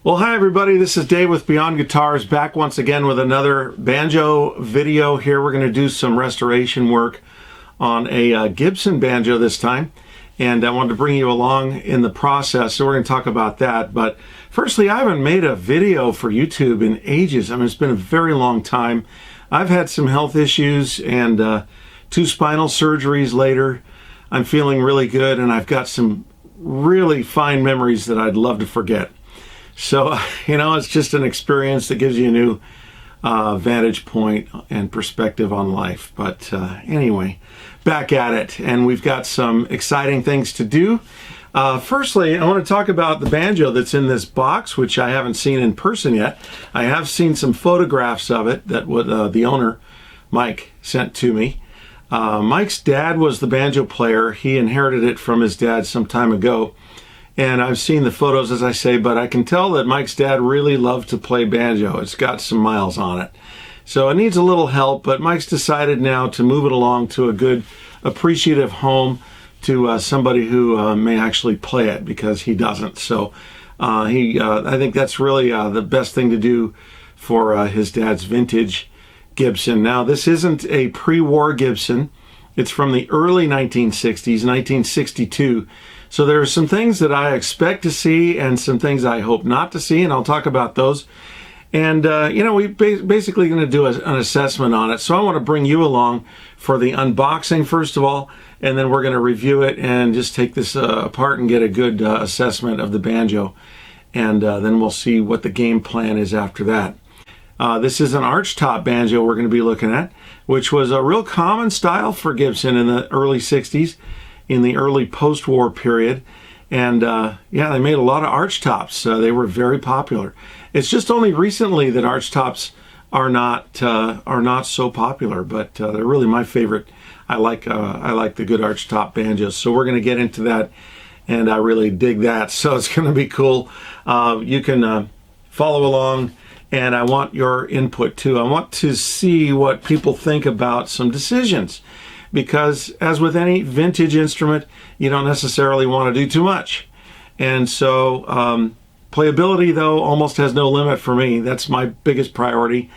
Well, hi everybody, this is Dave with Beyond Guitars, back once again with another banjo video here. We're going to do some restoration work on a Gibson banjo this time, and I wanted to bring you along in the process, so we're going to talk about that. But firstly, I haven't made a video for YouTube in ages. I mean, it's been a very long time. I've had some health issues and 2 spinal surgeries later. I'm feeling really good, and I've got some really fine memories that I'd love to forget. So, it's just an experience that gives you a new vantage point and perspective on life. But anyway, back at it, and we've got some exciting things to do. Firstly, I want to talk about the banjo that's in this box, which I haven't seen in person yet. I have seen some photographs of it that the owner, Mike, sent to me. Mike's dad was the banjo player. He inherited it from his dad some time ago. And I've seen the photos, as I say, but I can tell that Mike's dad really loved to play banjo. It's got some miles on it. So it needs a little help, but Mike's decided now to move it along to a good, appreciative home to somebody who may actually play it, because he doesn't. So I think that's really the best thing to do for his dad's vintage Gibson. Now, this isn't a pre-war Gibson. It's from the early 1960s, 1962. So there are some things that I expect to see and some things I hope not to see, and I'll talk about those. And, we're basically going to do an assessment on it. So I want to bring you along for the unboxing, first of all, and then we're going to review it and just take this apart and get a good assessment of the banjo. And then we'll see what the game plan is after that. This is an archtop banjo we're going to be looking at, which was a real common style for Gibson in the early 60s. In the early post-war period, and they made a lot of archtops. They were very popular. It's just only recently that archtops are not so popular, but they're really my favorite. I like the good archtop banjos. So we're going to get into that, and I really dig that. So it's going to be cool. You can follow along, and I want your input too. I want to see what people think about some decisions. Because as with any vintage instrument, you don't necessarily want to do too much. And so playability, though, almost has no limit for me. That's my biggest priority.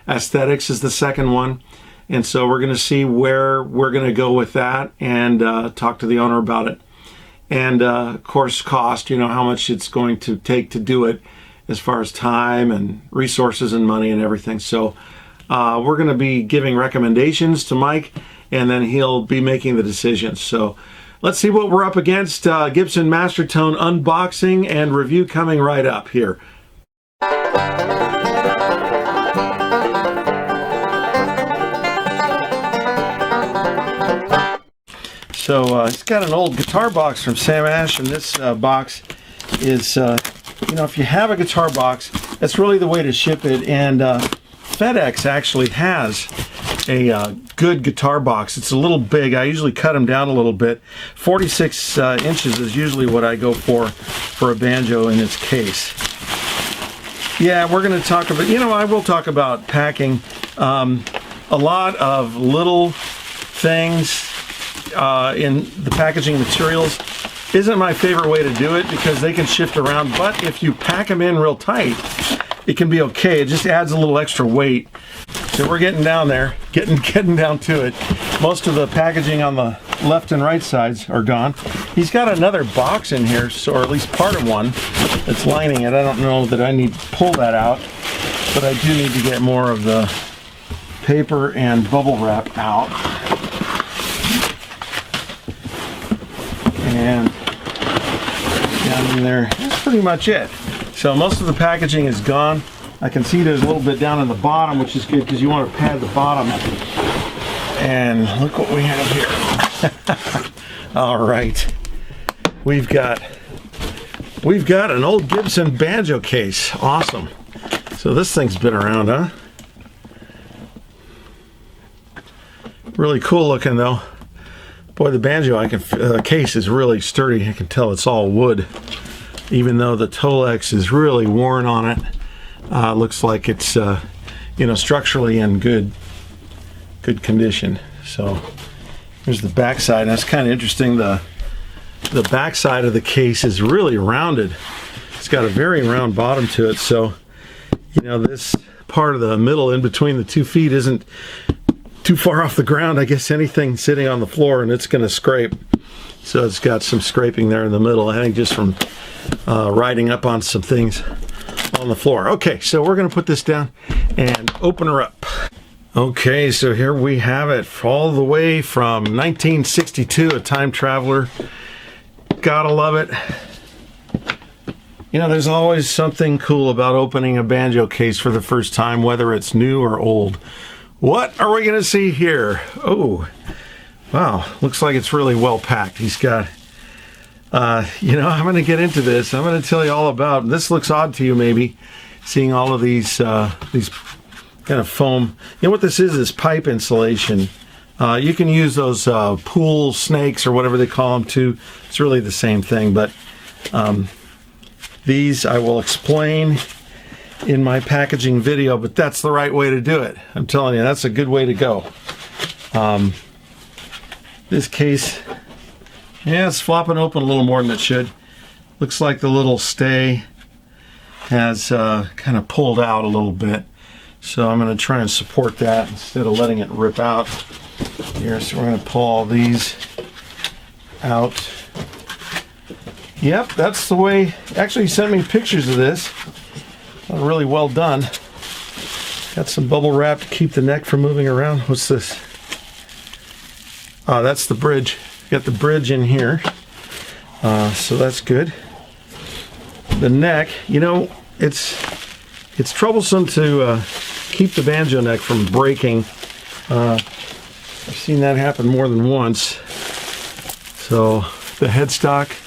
Aesthetics is the second one. And so we're going to see where we're going to go with that and talk to the owner about it. And, of course, cost, how much it's going to take to do it as far as time and resources and money and everything. So we're going to be giving recommendations to Mike, and then he'll be making the decisions. So let's see what we're up against. Gibson Mastertone unboxing and review coming right up here. So it's got an old guitar box from Sam Ash, and this box is, if you have a guitar box, that's really the way to ship it. And FedEx actually has a good guitar box. It's a little big. I usually cut them down a little bit. 46 inches is usually what I go for a banjo in its case. Yeah, we're going to talk about, I will talk about packing. A lot of little things in the packaging materials isn't my favorite way to do it, because they can shift around, but if you pack them in real tight, it can be okay. It just adds a little extra weight. So we're getting down there, getting down to it. Most of the packaging on the left and right sides are gone. He's got another box in here, or at least part of one, that's lining it. I don't know that I need to pull that out, but I do need to get more of the paper and bubble wrap out. And down in there, that's pretty much it. So most of the packaging is gone. I can see there's a little bit down in the bottom, which is good because you want to pad the bottom. And look what we have here. All right. We've got an old Gibson banjo case. Awesome. So this thing's been around, huh? Really cool looking, though. Boy, the banjo case is really sturdy. I can tell it's all wood, even though the Tolex is really worn on it. Looks like it's structurally in good condition. So here's the back side. That's kind of interesting. The back side of the case is really rounded. It's got a very round bottom to it, so you know this part of the middle in between the 2 feet isn't too far off the ground. I guess anything sitting on the floor and it's going to scrape. So it's got some scraping there in the middle, I think just from riding up on some things on the floor. Okay, so we're going to put this down and open her up. Okay, so here we have it, all the way from 1962, a time traveler. Gotta love it. You know, there's always something cool about opening a banjo case for the first time, whether it's new or old. What are we going to see here? Oh, wow, looks like it's really well packed. He's got, you know, I'm going to get into this. I'm going to tell you all about, this looks odd to you maybe, seeing all of these kind of foam. You know what this is pipe insulation. You can use those pool snakes or whatever they call them too. It's really the same thing, but these I will explain in my packaging video, but that's the right way to do it. I'm telling you, that's a good way to go. This case, yeah, it's flopping open a little more than it should. Looks like the little stay has kind of pulled out a little bit. So I'm going to try and support that instead of letting it rip out here. So we're going to pull all these out. Yep, that's the way. Actually, he sent me pictures of this. Really well done. Got some bubble wrap to keep the neck from moving around. What's this? Oh, that's the bridge. Got the bridge in here. So that's good. The neck, you know, it's troublesome to keep the banjo neck from breaking. I've seen that happen more than once. So the headstock,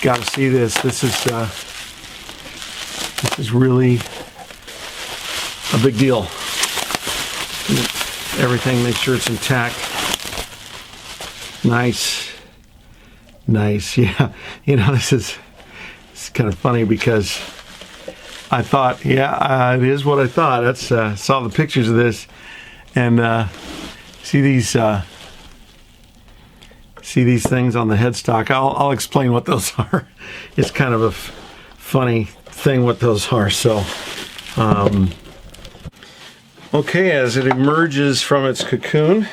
got to see this. This is really a big deal. Everything, make sure it's intact. Nice, nice. Yeah, you know, it's kind of funny because I thought, yeah, it is what I thought. That's saw the pictures of this, and see these things on the headstock. I'll explain what those are. It's kind of a funny thing what those are. So, okay, as it emerges from its cocoon,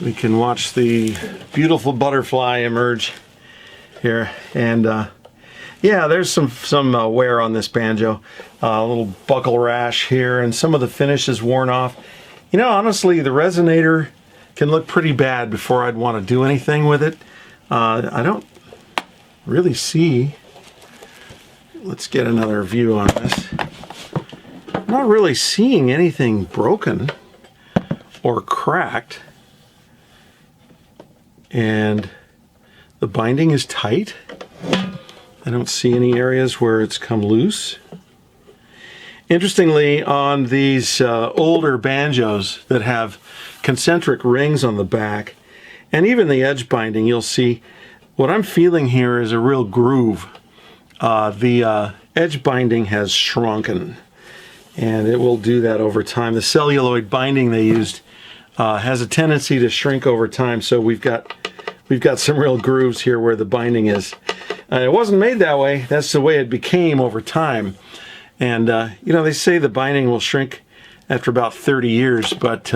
we can watch the beautiful butterfly emerge here, and yeah, there's some wear on this banjo. A little buckle rash here, and some of the finish is worn off. You know, honestly, the resonator can look pretty bad before I'd want to do anything with it. I don't really see. Let's get another view on this. I'm not really seeing anything broken or cracked. And the binding is tight. I don't see any areas where it's come loose. Interestingly, on these older banjos that have concentric rings on the back, and even the edge binding, you'll see what I'm feeling here is a real groove. The edge binding has shrunken, and it will do that over time. The celluloid binding they used has a tendency to shrink over time, so we've got some real grooves here where the binding is. It wasn't made that way. That's the way it became over time. And, you know, they say the binding will shrink after about 30 years, but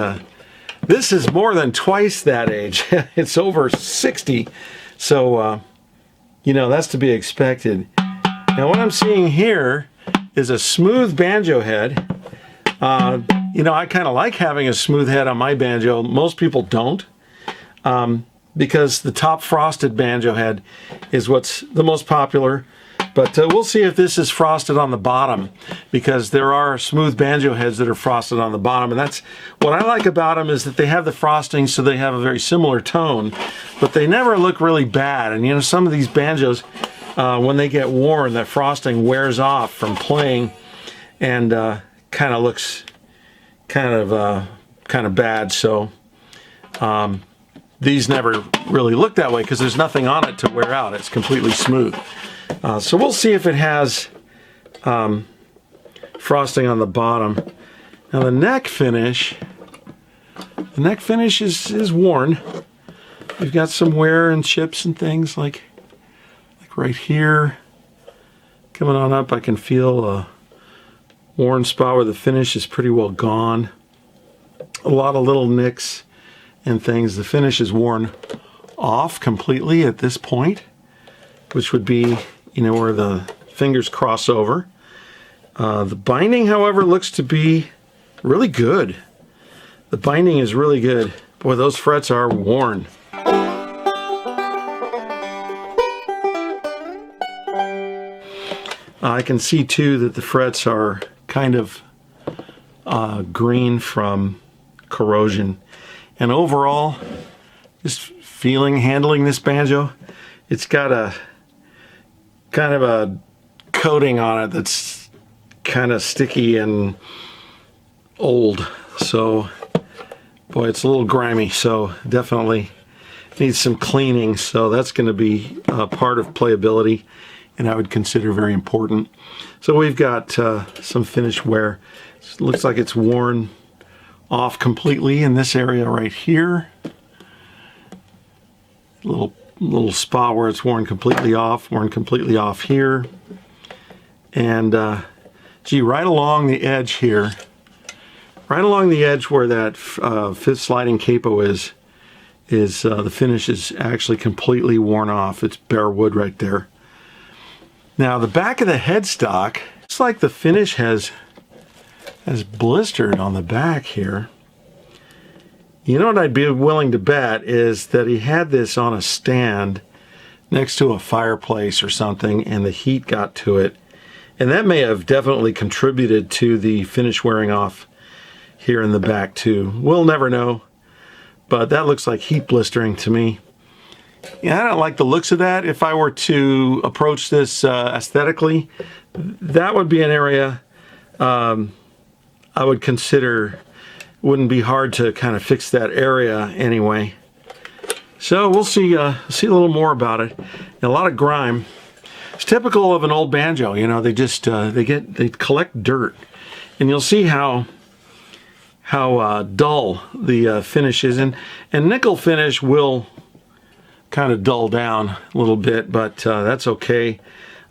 this is more than twice that age. It's over 60. So, you know, that's to be expected. Now, what I'm seeing here is a smooth banjo head. You know, I kind of like having a smooth head on my banjo. Most people don't. Because the top frosted banjo head is what's the most popular. But we'll see if this is frosted on the bottom, because there are smooth banjo heads that are frosted on the bottom. And that's what I like about them, is that they have the frosting, so they have a very similar tone, but they never look really bad. And you know, some of these banjos, when they get worn, that frosting wears off from playing, and kind of looks kind of bad. So these never really look that way because there's nothing on it to wear out. It's completely smooth. So we'll see if it has frosting on the bottom. Now the neck finish is worn. We've got some wear and chips and things like right here. Coming on up, I can feel a worn spot where the finish is pretty well gone. A lot of little nicks and things. The finish is worn off completely at this point, which would be, you know, where the fingers cross over. The binding, however, looks to be really good. The binding is really good. Boy, those frets are worn. I can see too that the frets are kind of green from corrosion. And overall, just handling this banjo, it's got a kind of a coating on it that's kind of sticky and old. So, boy, it's a little grimy, so definitely needs some cleaning. So that's going to be part of playability, and I would consider very important. So we've got some finish wear. It looks like it's worn off completely in this area right here. Little spot where it's worn completely off here. And gee, right along the edge here, right along the edge where that fifth sliding capo is the finish is actually completely worn off. It's bare wood right there. Now the back of the headstock, looks like the finish has blistered on the back here. You know what I'd be willing to bet is that he had this on a stand next to a fireplace or something, and the heat got to it. And that may have definitely contributed to the finish wearing off here in the back too. We'll never know, but that looks like heat blistering to me. Yeah, I don't like the looks of that. If I were to approach this aesthetically, that would be an area I would consider. Wouldn't be hard to kind of fix that area anyway. So we'll see a little more about it. And a lot of grime. It's typical of an old banjo. You know, they just they collect dirt, and you'll see how dull the finish is. And nickel finish will kind of dull down a little bit, but that's okay.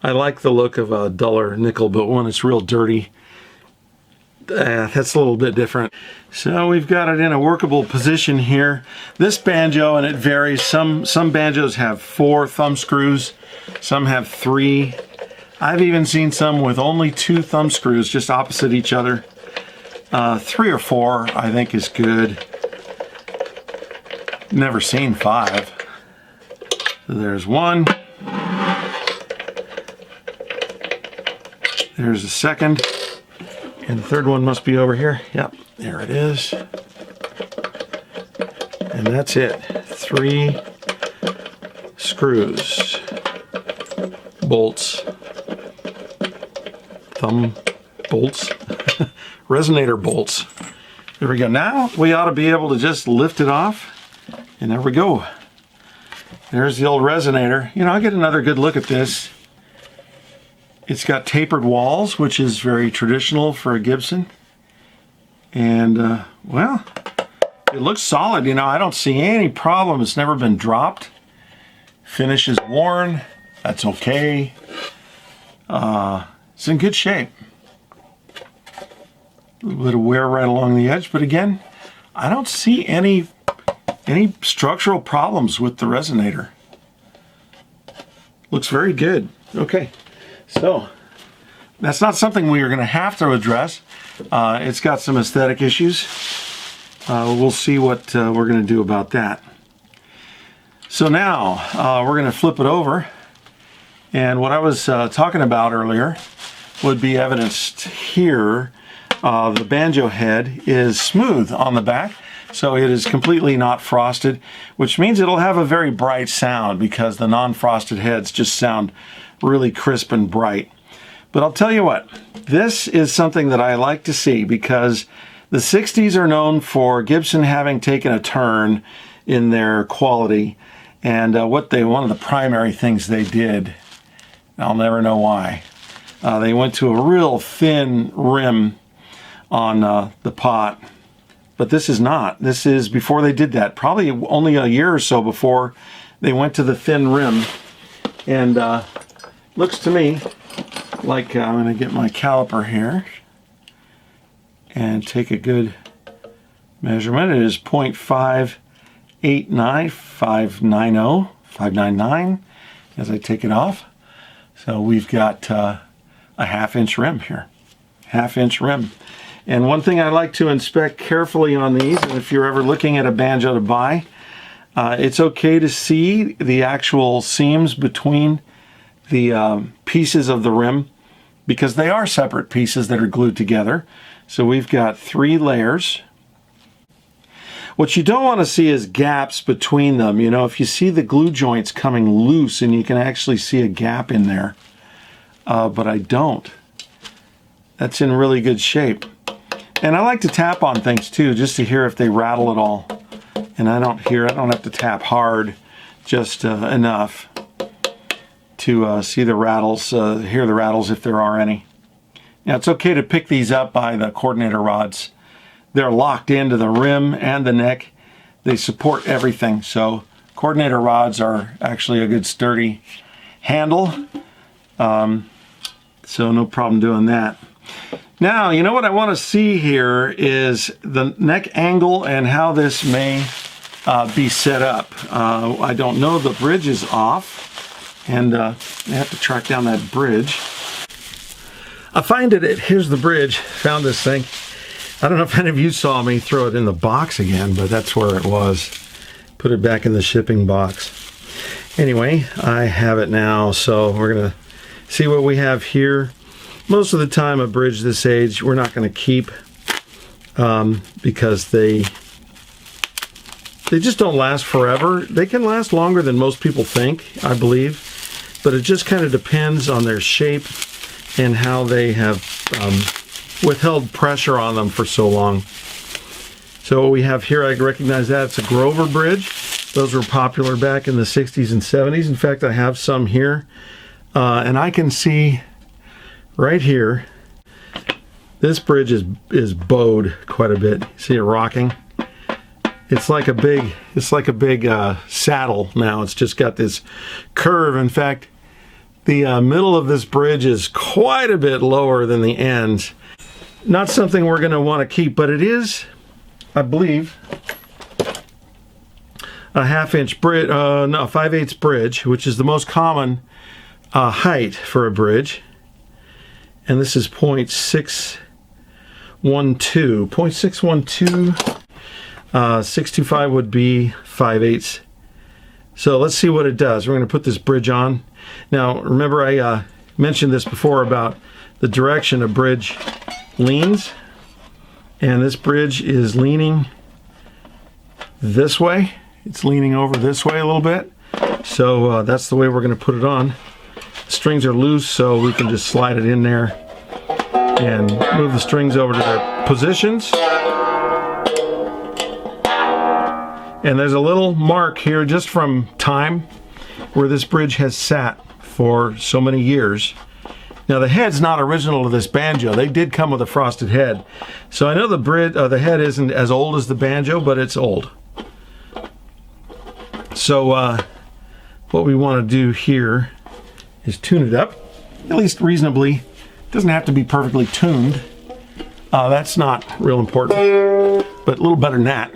I like the look of a duller nickel, but when it's real dirty, that's a little bit different. So we've got it in a workable position here. This banjo, and it varies, some banjos have 4 thumb screws, some have 3. I've even seen some with only 2 thumb screws just opposite each other. 3 or 4 I think is good. Never seen 5. So there's 1. There's a second. And the third one must be over here. Yep, there it is. And that's it. 3 screws, bolts, thumb bolts, resonator bolts. There we go. Now we ought to be able to just lift it off. And there we go. There's the old resonator. You know, I'll get another good look at this. It's got tapered walls, which is very traditional for a Gibson. And, well, it looks solid. You know, I don't see any problem. It's never been dropped. Finish is worn. That's okay. It's in good shape. A little bit of wear right along the edge, but again, I don't see any structural problems with the resonator. Looks very good. Okay. So, that's not something we are going to have to address. It's got some aesthetic issues. We'll see what we're going to do about that. So now, we're going to flip it over. And what I was talking about earlier would be evidenced here. The banjo head is smooth on the back. So it is completely not frosted, which means it'll have a very bright sound because the non-frosted heads just sound really crisp and bright. But I'll tell you what, this is something that I like to see because the 60s are known for Gibson having taken a turn in their quality, and one of the primary things they did, I'll never know why, they went to a real thin rim on the pot. But this is not. This is before they did that. Probably only a year or so before they went to the thin rim. And looks to me like I'm going to get my caliper here and take a good measurement. It is 0.589590 as I take it off. So we've got a 1/2 inch rim here. 1/2 inch rim. And one thing I like to inspect carefully on these, and if you're ever looking at a banjo to buy, it's okay to see the actual seams between the pieces of the rim, because they are separate pieces that are glued together. So we've got 3 layers. What you don't want to see is gaps between them. You know, if you see the glue joints coming loose and you can actually see a gap in there, but I don't. That's in really good shape. And I like to tap on things too, just to hear if they rattle at all. And I don't have to tap hard, just enough to see the rattles, hear the rattles if there are any. Now it's okay to pick these up by the coordinator rods. They're locked into the rim and the neck. They support everything. So coordinator rods are actually a good sturdy handle. So no problem doing that. Now, you know what I want to see here is the neck angle and how this may be set up. I don't know, the bridge is off, and I have to track down that bridge. I find it, here's the bridge, found this thing. I don't know if any of you saw me throw it in the box again, but that's where it was. Put it back in the shipping box. Anyway, I have it now, so we're going to see what we have here. Most of the time, a bridge this age, we're not going to keep because they just don't last forever. They can last longer than most people think, I believe, but it just kind of depends on their shape and how they have withheld pressure on them for so long. So what we have here, I recognize that it's a Grover bridge. Those were popular back in the 60s and 70s. In fact, I have some here, and I can see right here, this bridge is bowed quite a bit. See it rocking? It's like a big saddle now. It's just got this curve. In fact, the middle of this bridge is quite a bit lower than the ends. Not something we're going to want to keep, but it is, I believe, a 1/2 inch bridge, no, 5/8 bridge, which is the most common height for a bridge. And this is 0.612. 0.612. 625 would be 5/8. So let's see what it does. We're going to put this bridge on. Now, remember I mentioned this before about the direction a bridge leans. And this bridge is leaning this way. It's leaning over this way a little bit. So that's the way we're going to put it on. The strings are loose, so we can just slide it in there and move the strings over to their positions. And there's a little mark here just from time where this bridge has sat for so many years. Now the head's not original to this banjo. They did come with a frosted head. So I know the head isn't as old as the banjo, but it's old. So what we want to do here is tune it up, at least reasonably. It doesn't have to be perfectly tuned. That's not real important, but a little better than that.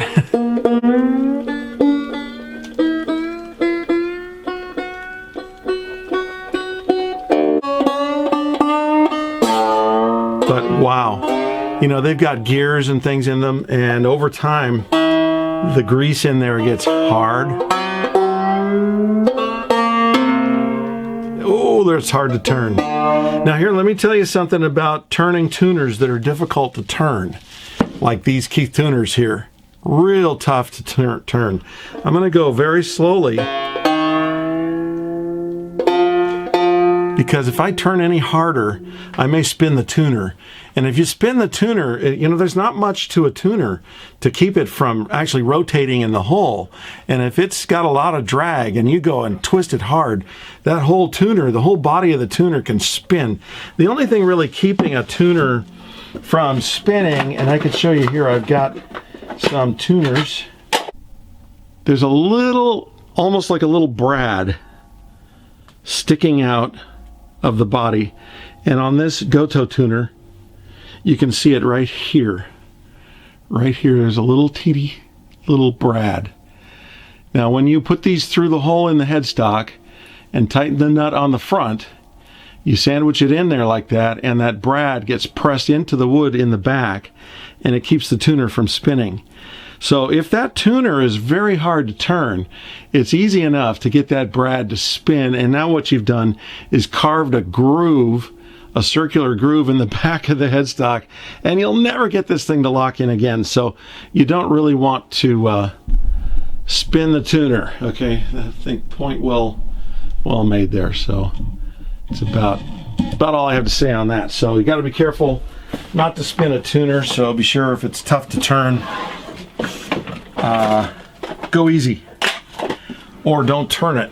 But wow, you know, they've got gears and things in them, and over time, the grease in there gets hard. Oh, it's hard to turn. Now here, let me tell you something about turning tuners that are difficult to turn. Like these Keith tuners here. Real tough to turn. I'm going to go very slowly, because if I turn any harder, I may spin the tuner. And if you spin the tuner, you know, there's not much to a tuner to keep it from actually rotating in the hole. And if it's got a lot of drag and you go and twist it hard, that whole tuner, the whole body of the tuner can spin. The only thing really keeping a tuner from spinning, and I can show you here, I've got some tuners. There's a little, almost like a little brad sticking out of the body. And on this Goto tuner, you can see it right here. Right here, there's a little teeny little brad. Now, when you put these through the hole in the headstock and tighten the nut on the front, you sandwich it in there like that, and that brad gets pressed into the wood in the back, and it keeps the tuner from spinning. So if that tuner is very hard to turn, it's easy enough to get that brad to spin, and now what you've done is carved a groove, a circular groove in the back of the headstock, and you'll never get this thing to lock in again. So you don't really want to spin the tuner. Okay, I think point well made there. So it's about all I have to say on that. So you got to be careful not to spin a tuner. So be sure if it's tough to turn, go easy or don't turn it.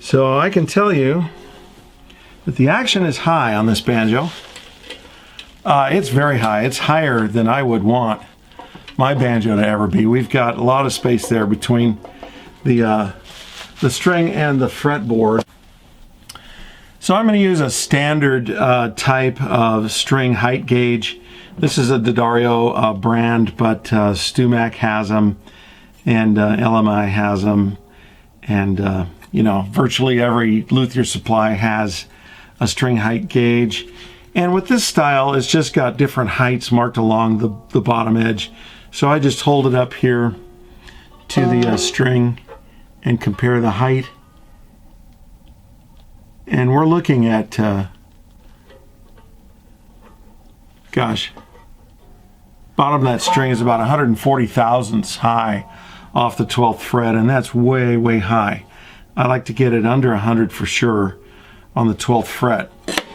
So I can tell you that the action is high on this banjo. It's very high. It's higher than I would want my banjo to ever be. We've got a lot of space there between the string and the fretboard. So I'm going to use a standard type of string height gauge. This is a D'Addario brand, but StewMac has them, and LMI has them, and you know, virtually every luthier supply has a string height gauge. And with this style, it's just got different heights marked along the bottom edge. So I just hold it up here to the string and compare the height. And we're looking at, gosh, bottom of that string is about 140 thousandths high off the 12th fret, and that's way, way high. I like to get it under 100 for sure on the 12th fret.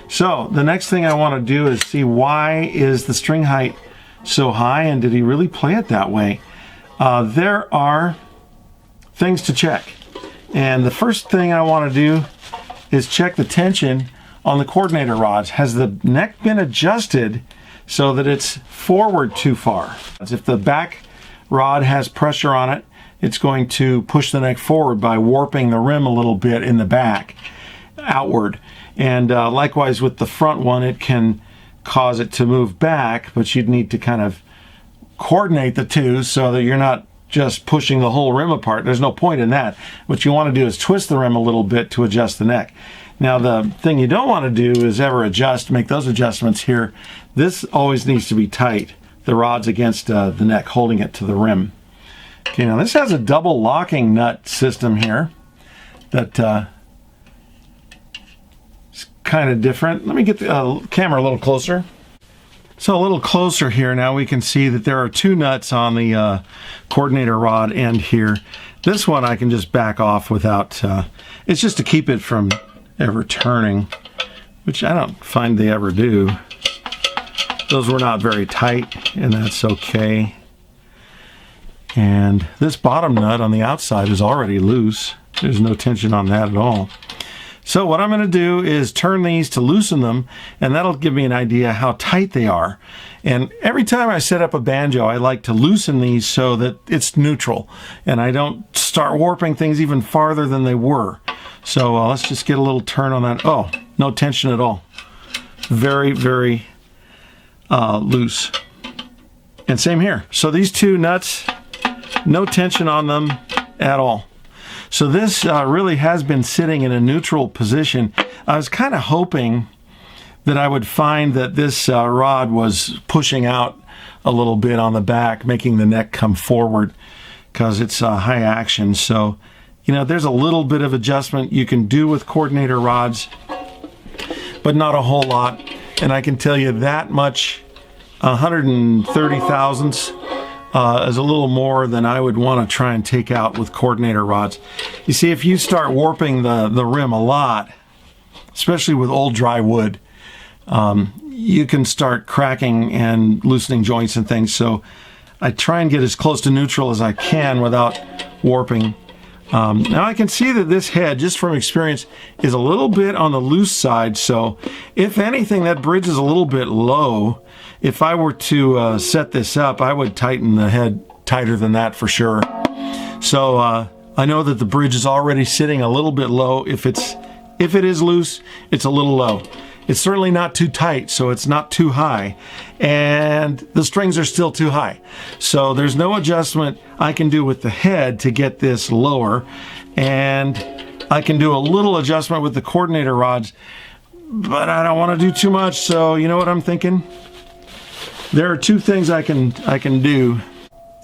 So the next thing I want to do is see, why is the string height so high, and did he really play it that way? There are things to check, and the first thing I want to do is check the tension on the coordinator rods. Has the neck been adjusted so that it's forward too far? If the back rod has pressure on it, it's going to push the neck forward by warping the rim a little bit in the back outward. And likewise with the front one, it can cause it to move back, but you'd need to kind of coordinate the two so that you're not just pushing the whole rim apart. There's no point in that. What you want to do is twist the rim a little bit to adjust the neck. Now the thing you don't want to do is ever make those adjustments here. This always needs to be tight, the rod's against the neck, holding it to the rim. Okay, now this has a double locking nut system here that is kind of different. Let me get the camera a little closer. So a little closer here, now we can see that there are two nuts on the coordinator rod end here. This one I can just back off without, it's just to keep it from ever turning, which I don't find they ever do. Those were not very tight, and that's okay. And this bottom nut on the outside is already loose. There's no tension on that at all. So what I'm going to do is turn these to loosen them, and that'll give me an idea how tight they are. And every time I set up a banjo, I like to loosen these so that it's neutral, and I don't start warping things even farther than they were. So let's just get a little turn on that. Oh, no tension at all. Very, very loose. And same here. So these two nuts, no tension on them at all. So this really has been sitting in a neutral position. I was kind of hoping that I would find that this rod was pushing out a little bit on the back, making the neck come forward, because it's high action. So, you know, there's a little bit of adjustment you can do with coordinator rods, but not a whole lot. And I can tell you that much, 130 thousandths is a little more than I would want to try and take out with coordinator rods. You see, if you start warping the rim a lot, especially with old dry wood, you can start cracking and loosening joints and things. So I try and get as close to neutral as I can without warping. Now I can see that this head, just from experience, is a little bit on the loose side. So if anything, that bridge is a little bit low. If I were to set this up, I would tighten the head tighter than that for sure. So I know that the bridge is already sitting a little bit low. If it is loose, it's a little low. It's certainly not too tight, so it's not too high. And the strings are still too high. So there's no adjustment I can do with the head to get this lower. And I can do a little adjustment with the coordinator rods, but I don't want to do too much. So you know what I'm thinking? There are two things I can do.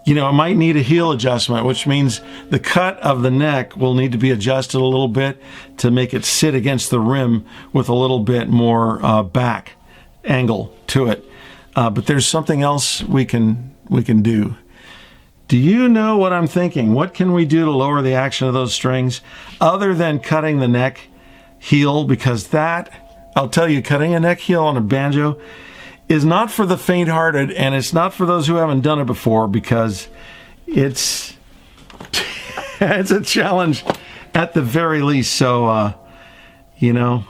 You know, it might need a heel adjustment, which means the cut of the neck will need to be adjusted a little bit to make it sit against the rim with a little bit more back angle to it. But there's something else we can do. Do you know what I'm thinking? What can we do to lower the action of those strings other than cutting the neck heel? Because that, I'll tell you, cutting a neck heel on a banjo is not for the faint-hearted, and it's not for those who haven't done it before, because it's it's a challenge at the very least. So you know,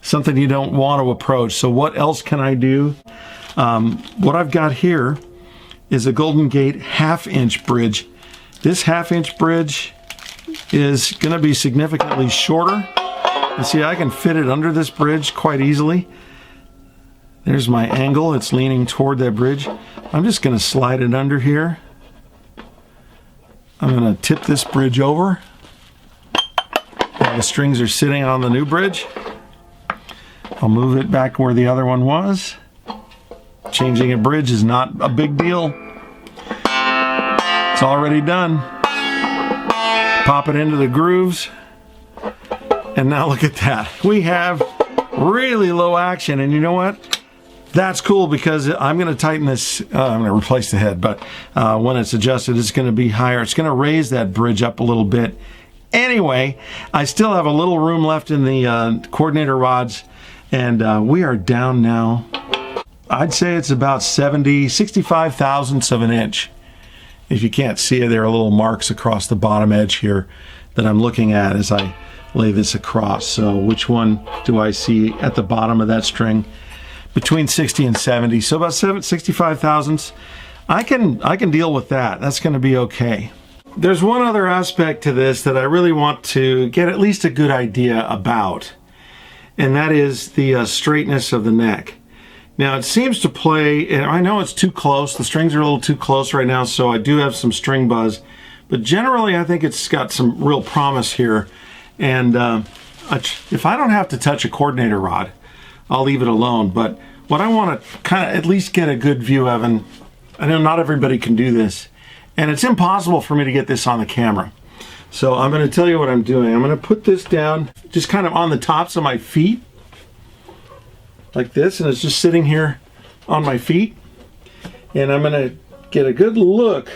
something you don't want to approach. So what else can I do? What I've got here is a Golden Gate 1/2-inch bridge. This 1/2-inch bridge is going to be significantly shorter. And see, I can fit it under this bridge quite easily. There's my angle. It's leaning toward that bridge. I'm just going to slide it under here. I'm going to tip this bridge over. While the strings are sitting on the new bridge. I'll move it back where the other one was. Changing a bridge is not a big deal. It's already done. Pop it into the grooves. And now look at that. We have really low action. And you know what? That's cool, because I'm going to tighten this. I'm going to replace the head, but when it's adjusted, it's going to be higher. It's going to raise that bridge up a little bit. Anyway, I still have a little room left in the coordinator rods, and we are down now. I'd say it's about 65 thousandths of an inch. If you can't see it, there are little marks across the bottom edge here that I'm looking at as I lay this across. So which one do I see at the bottom of that string? Between 60 and 70, so about 65 thousandths. I can deal with that. That's going to be okay. There's one other aspect to this that I really want to get at least a good idea about, and that is the straightness of the neck. Now it seems to play, and I know it's too close. The strings are a little too close right now, so I do have some string buzz. But generally, I think it's got some real promise here. And if I don't have to touch a coordinator rod, I'll leave it alone. But what I want to kind of at least get a good view of, and I know not everybody can do this, and it's impossible for me to get this on the camera. So I'm going to tell you what I'm doing. I'm going to put this down just kind of on the tops of my feet, like this, and it's just sitting here on my feet. And I'm going to get a good look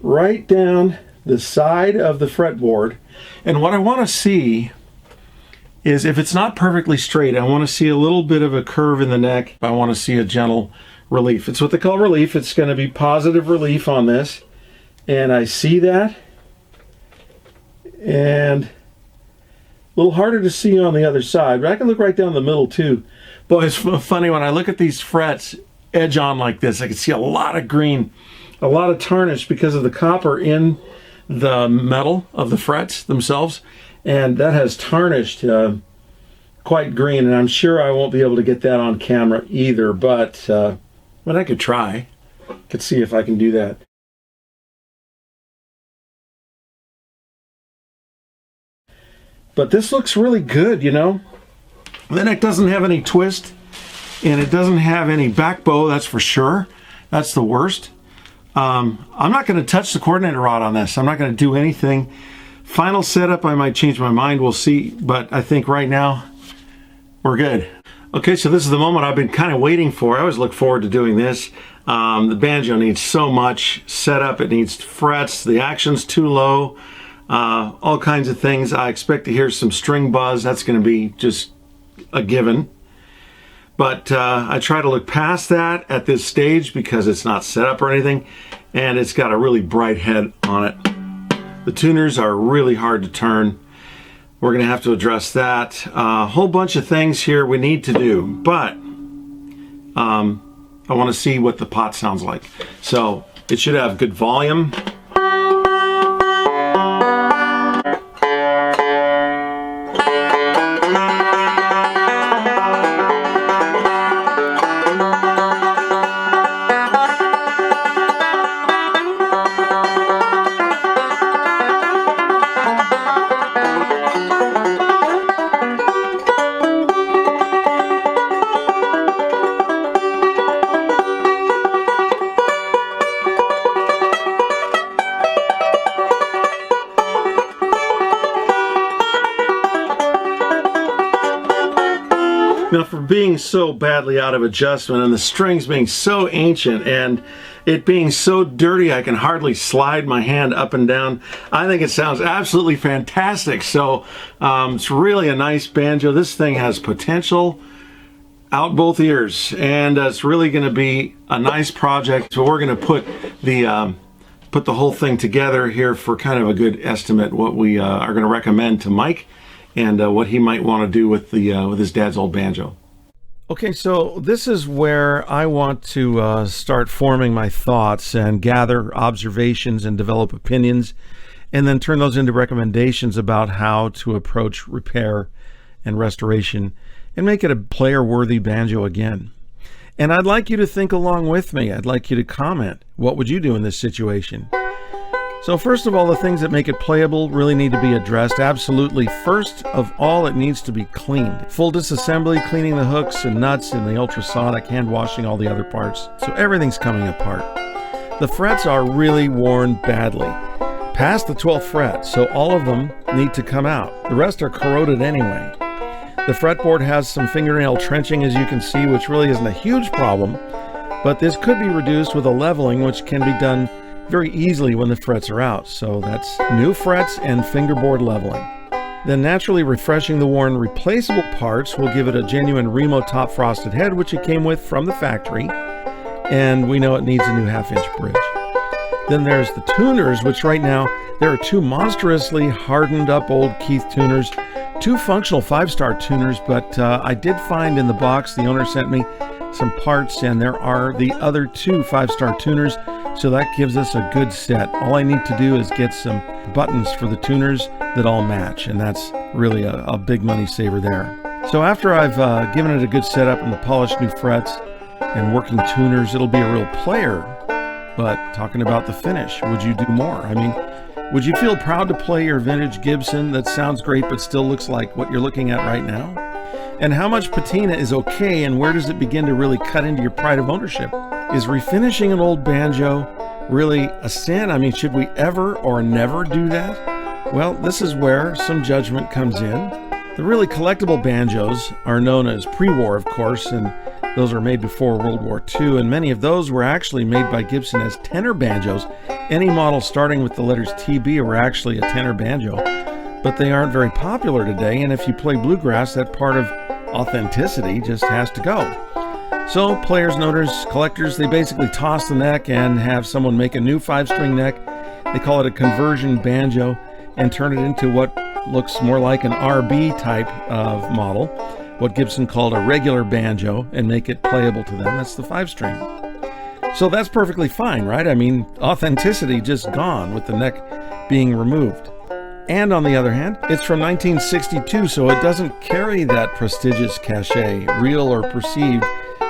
right down the side of the fretboard. And what I want to see is, if it's not perfectly straight, I want to see a little bit of a curve in the neck. I want to see a gentle relief. It's what they call relief. It's going to be positive relief on this. And I see that. And a little harder to see on the other side, but I can look right down the middle too. Boy, it's funny when I look at these frets edge on like this, I can see a lot of green, a lot of tarnish because of the copper in the metal of the frets themselves. And that has tarnished quite green, and I'm sure I won't be able to get that on camera either, but I could try. Could see if I can do that. But this looks really good, you know. The neck doesn't have any twist, and it doesn't have any back bow, that's for sure. That's the worst. I'm not going to touch the coordinator rod on this. I'm not going to do anything. Final setup, I might change my mind, we'll see, but I think right now we're good. Okay, so this is the moment I've been kind of waiting for. I always look forward to doing this. The banjo needs so much setup. It needs frets, the action's too low, all kinds of things. I expect to hear some string buzz. That's going to be just a given. But I try to look past that at this stage because it's not set up or anything, and it's got a really bright head on it. The tuners are really hard to turn. We're going to have to address that. A whole bunch of things here we need to do, but I want to see what the pot sounds like. So it should have good volume. being so badly out of adjustment and the strings being so ancient and it being so dirty I can hardly slide my hand up and down, I think it sounds absolutely fantastic. So it's really a nice banjo. This thing has potential out both ears, and it's really going to be a nice project. So we're going to put the whole thing together here for kind of a good estimate what we are going to recommend to Mike and what he might want to do with his dad's old banjo. Okay, so this is where I want to start forming my thoughts and gather observations and develop opinions, and then turn those into recommendations about how to approach repair and restoration and make it a player-worthy banjo again. And I'd like you to think along with me. I'd like you to comment. What would you do in this situation? So first of all, the things that make it playable really need to be addressed. Absolutely. First of all, it needs to be cleaned. Full disassembly, cleaning the hooks and nuts and the ultrasonic, hand washing all the other parts. So everything's coming apart. The frets are really worn badly, past the 12th fret, so all of them need to come out. The rest are corroded anyway. The fretboard has some fingernail trenching, as you can see, which really isn't a huge problem, but this could be reduced with a leveling, which can be done very easily when the frets are out. So that's new frets and fingerboard leveling. Then naturally refreshing the worn replaceable parts will give it a genuine Remo top frosted head, which it came with from the factory, and we know it needs a new 1/2-inch bridge. Then there's the tuners, which right now there are two monstrously hardened up old Keith tuners, two functional 5-star tuners, but I did find in the box the owner sent me some parts, and there are the other two 5-star tuners, so that gives us a good set. All I need to do is get some buttons for the tuners that all match, and that's really a big money saver there. So after I've given it a good setup and the polished new frets and working tuners, it'll be a real player. But talking about the finish, would you do more? I mean, would you feel proud to play your vintage Gibson that sounds great but still looks like what you're looking at right now? And how much patina is okay, and where does it begin to really cut into your pride of ownership? Is refinishing an old banjo really a sin? I mean, should we ever or never do that? Well, this is where some judgment comes in. The really collectible banjos are known as pre-war, of course, and those were made before World War II, and many of those were actually made by Gibson as tenor banjos. Any model starting with the letters TB were actually a tenor banjo, but they aren't very popular today, and if you play bluegrass, that part of authenticity just has to go. So players, owners, collectors, they basically toss the neck and have someone make a new 5-string neck. They call it a conversion banjo and turn it into what looks more like an RB type of model, what Gibson called a regular banjo, and make it playable to them. That's the 5-string. So that's perfectly fine, right? I mean, authenticity just gone with the neck being removed. And on the other hand, it's from 1962, so it doesn't carry that prestigious cachet, real or perceived,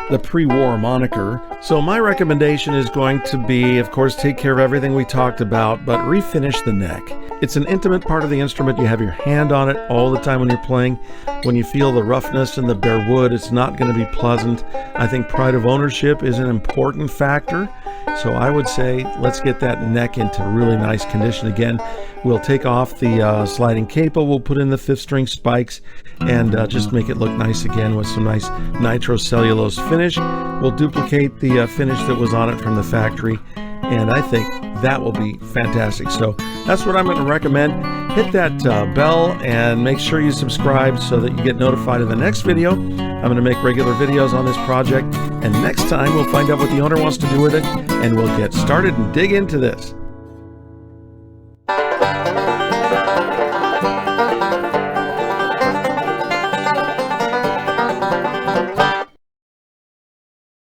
the pre-war moniker. So my recommendation is going to be, of course, take care of everything we talked about, but refinish the neck. It's an intimate part of the instrument. You have your hand on it all the time when you're playing. When you feel the roughness and the bare wood, it's not going to be pleasant. I think pride of ownership is an important factor. So I would say let's get that neck into really nice condition again. We'll take off the sliding capo, we'll put in the 5th-string spikes, and just make it look nice again with some nice nitrocellulose finish. We'll duplicate the finish that was on it from the factory, and I think that will be fantastic. So that's what I'm going to recommend. Hit that bell and make sure you subscribe so that you get notified of the next video. I'm going to make regular videos on this project, and next time we'll find out what the owner wants to do with it, and we'll get started and dig into this.